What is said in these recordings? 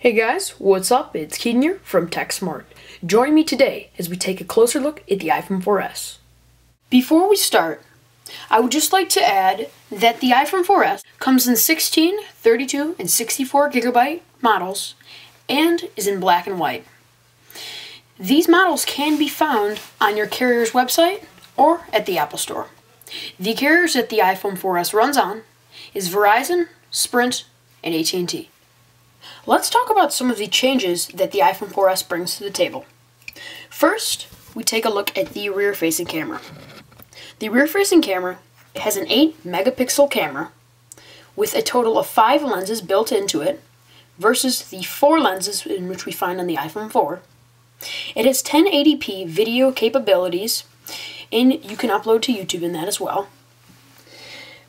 Hey guys, what's up? It's Keaton here from TechSmart. Join me today as we take a closer look at the iPhone 4S. Before we start, I would just like to add that the iPhone 4S comes in 16, 32, and 64 gigabyte models and is in black and white. These models can be found on your carrier's website or at the Apple Store. The carriers that the iPhone 4S runs on is Verizon, Sprint, and AT&T. Let's talk about some of the changes that the iPhone 4S brings to the table. First, we take a look at the rear-facing camera. The rear-facing camera has an 8 megapixel camera with a total of 5 lenses built into it versus the 4 lenses in which we find on the iPhone 4. It has 1080p video capabilities, and you can upload to YouTube in that as well.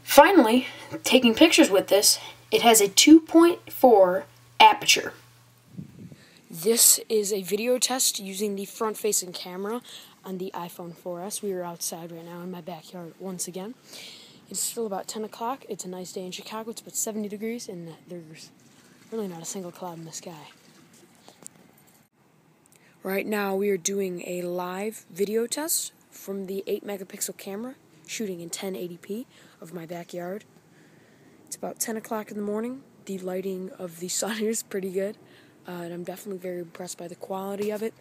Finally, taking pictures with this, it has a 2.4 aperture. This is a video test using the front-facing camera on the iPhone 4S. We are outside right now in my backyard once again. It's still about 10 o'clock. It's a nice day in Chicago. It's about 70 degrees and there's really not a single cloud in the sky. Right now we are doing a live video test from the 8 megapixel camera shooting in 1080p of my backyard. It's about 10 o'clock in the morning. The lighting of the sun is pretty good, and I'm definitely very impressed by the quality of it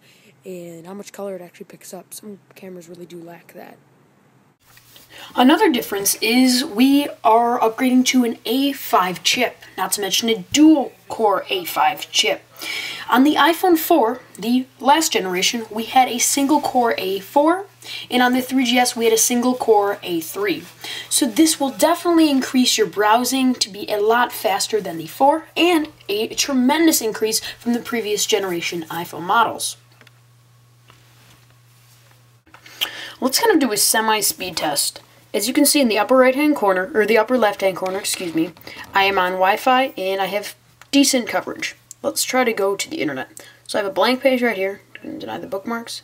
and how much color it actually picks up. Some cameras really do lack that. Another difference is we are upgrading to an A5 chip, not to mention a dual-core A5 chip. On the iPhone 4, the last generation, we had a single-core A4, and on the 3GS, we had a single-core A3. So this will definitely increase your browsing to be a lot faster than the 4, and a tremendous increase from the previous generation iPhone models. Let's kind of do a semi-speed test. As you can see in the upper right-hand corner, or the upper left-hand corner, excuse me, I am on Wi-Fi and I have decent coverage. Let's try to go to the internet. So I have a blank page right here. I'm going to deny the bookmarks.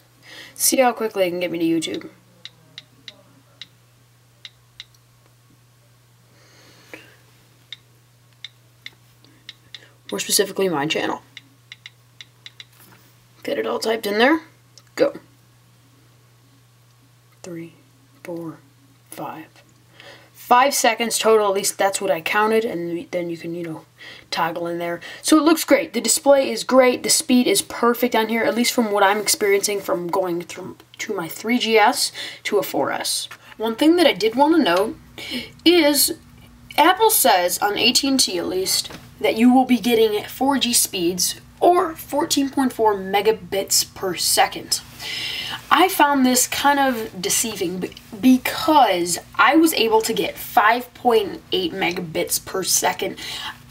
See how quickly it can get me to YouTube. More specifically, my channel. Get it all typed in there. Go. 3, 4, 5. 5 seconds total, at least that's what I counted, and then you can, toggle in there. So it looks great. The display is great. The speed is perfect on here, at least from what I'm experiencing from going to my 3GS to a 4S. One thing that I did want to note is Apple says, on AT&T at least, that you will be getting 4G speeds or 14.4 megabits per second. I found this kind of deceiving because I was able to get 5.8 megabits per second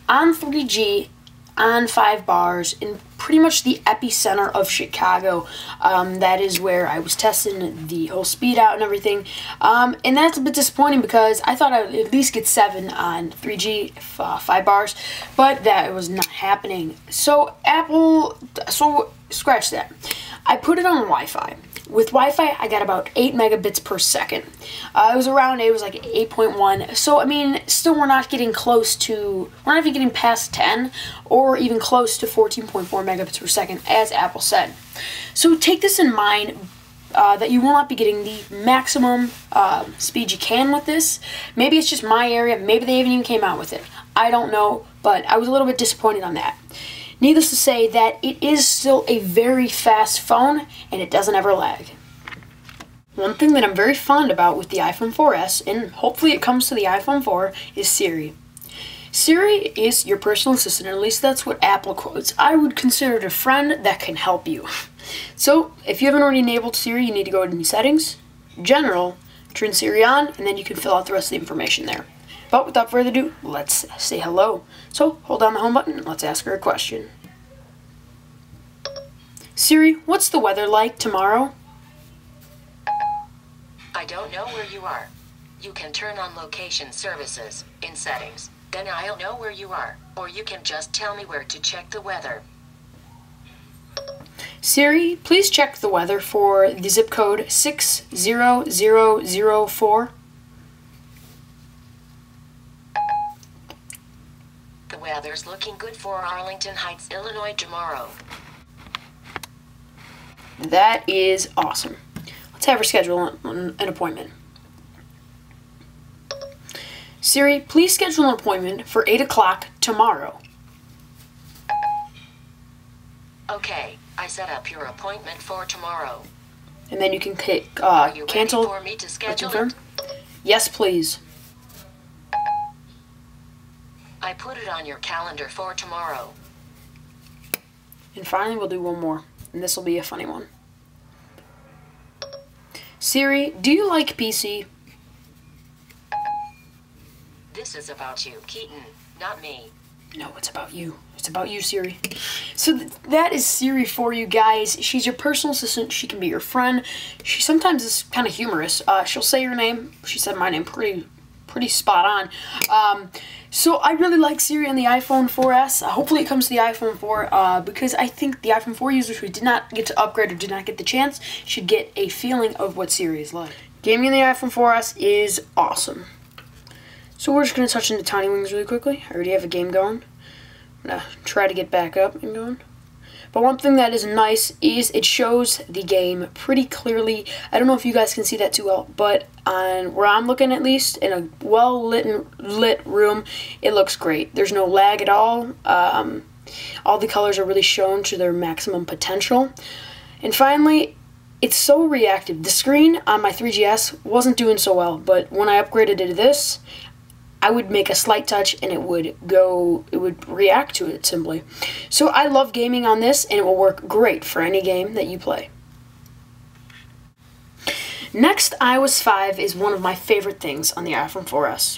on 3G on 5 bars in pretty much the epicenter of Chicago. That is where I was testing the whole speed out and everything. And that's a bit disappointing because I thought I would at least get 7 on 3G 5 bars, but that was not happening. So scratch that. I put it on Wi-Fi. With Wi-Fi, I got about 8 megabits per second. It was like 8.1. So, I mean, still we're not getting past 10 or even close to 14.4 megabits per second, as Apple said. So take this in mind, that you will not be getting the maximum speed you can with this. Maybe it's just my area. Maybe they haven't even came out with it. I don't know, but I was a little bit disappointed on that. Needless to say that it is still a very fast phone, and it doesn't ever lag. One thing that I'm very fond about with the iPhone 4S, and hopefully it comes to the iPhone 4, is Siri. Siri is your personal assistant, at least that's what Apple quotes. I would consider it a friend that can help you. So, if you haven't already enabled Siri, you need to go into Settings, General, turn Siri on, and then you can fill out the rest of the information there. But without further ado, let's say hello. So, hold down the home button and let's ask her a question. Siri, what's the weather like tomorrow? I don't know where you are. You can turn on location services in settings. Then I'll know where you are. Or you can just tell me where to check the weather. Siri, please check the weather for the zip code 60004. The weather weather's looking good for Arlington Heights, Illinois tomorrow. That is awesome. Let's have her schedule an appointment. Siri, please schedule an appointment for 8 o'clock tomorrow. Okay, I set up your appointment for tomorrow. And then you can click Are you cancel ready for me to or schedule confirm. it? Yes, please. I put it on your calendar for tomorrow. And finally, we'll do one more. And this will be a funny one. Siri, do you like PC? This is about you, Keaton, not me. No, it's about you. It's about you, Siri. So that is Siri for you guys. She's your personal assistant. She can be your friend. She sometimes is kind of humorous. She'll say your name. She said my name pretty spot on. So I really like Siri on the iPhone 4S. Hopefully it comes to the iPhone 4 because I think the iPhone 4 users who did not get to upgrade or did not get the chance should get a feeling of what Siri is like. Gaming on the iPhone 4S is awesome. So we're just going to touch into Tiny Wings really quickly. I already have a game going. I'm going to try to get back up and going. But one thing that is nice is it shows the game pretty clearly. I don't know if you guys can see that too well, but on where I'm looking at least, in a well-lit room, it looks great. There's no lag at all. All the colors are really shown to their maximum potential. And finally, it's so reactive. The screen on my 3GS wasn't doing so well, but when I upgraded it to this, I would make a slight touch and it would react to it simply. So I love gaming on this and it will work great for any game that you play. Next, iOS 5 is one of my favorite things on the iPhone 4S.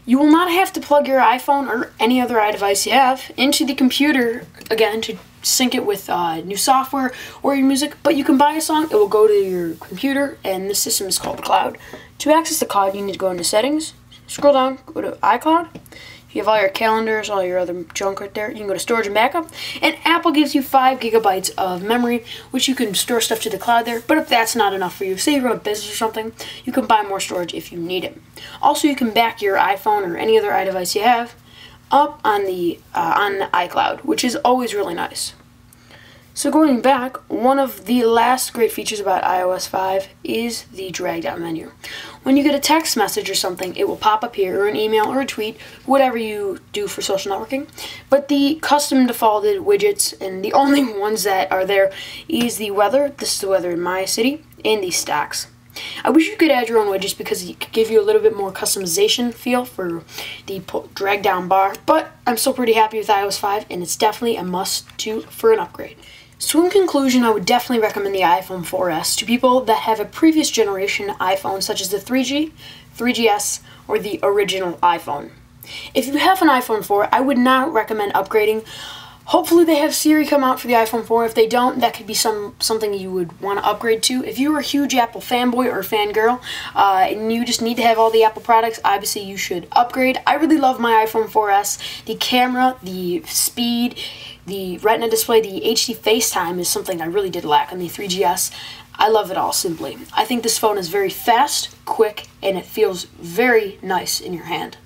You will not have to plug your iPhone or any other iDevice you have into the computer, again, to sync it with new software or your music, but you can buy a song, it will go to your computer, and the system is called Cloud. To access the Cloud, you need to go into Settings, scroll down, go to iCloud. You have all your calendars, all your other junk right there. You can go to Storage and Backup. And Apple gives you 5 gigabytes of memory, which you can store stuff to the cloud there. But if that's not enough for you, say you run a business or something, you can buy more storage if you need it. Also, you can back your iPhone or any other iDevice you have up on the iCloud, which is always really nice. So going back, one of the last great features about iOS 5 is the drag down menu. When you get a text message or something, it will pop up here, or an email or a tweet, whatever you do for social networking. But the custom defaulted widgets, and the only ones that are there, is the weather. This is the weather in my city, and the stocks. I wish you could add your own widgets because it could give you a little bit more customization feel for the drag down bar, but I'm still pretty happy with iOS 5, and it's definitely a must-do for an upgrade. So in conclusion, I would definitely recommend the iPhone 4S to people that have a previous generation iPhone, such as the 3G, 3GS, or the original iPhone. If you have an iPhone 4, I would not recommend upgrading. Hopefully they have Siri come out for the iPhone 4. If they don't, that could be something you would want to upgrade to. If you're a huge Apple fanboy or fangirl, and you just need to have all the Apple products, obviously you should upgrade. I really love my iPhone 4S. The camera, the speed, the Retina display, the HD FaceTime is something I really did lack on the 3GS. I love it all, simply. I think this phone is very fast, quick, and it feels very nice in your hand.